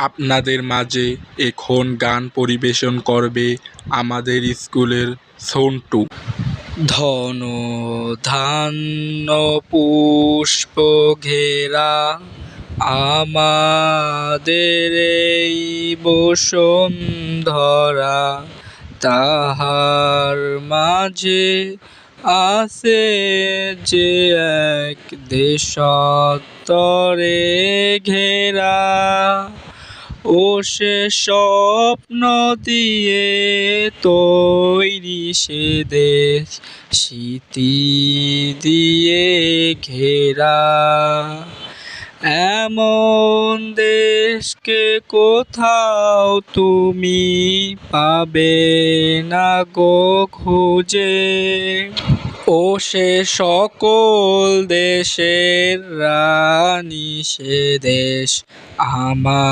আপনাদের মাঝে এখন গান পরিবেশন করবে আমাদের স্কুলের সন্টু। ধন ধান্য পুষ্প ঘেরা আমাদের এই বসুন্ধরা, তাহার মাঝে আছে যে এক দেশান্তরে ঘেরা, ও সে স্বপ্ন দিয়ে তৈরি সে দেশ, স্মৃতি দিয়ে ঘেরা। এমন দেশকে কোথাও তুমি পাবে না গো খুঁজে, ও সে সকল দেশের রানী সে দেশ আমার।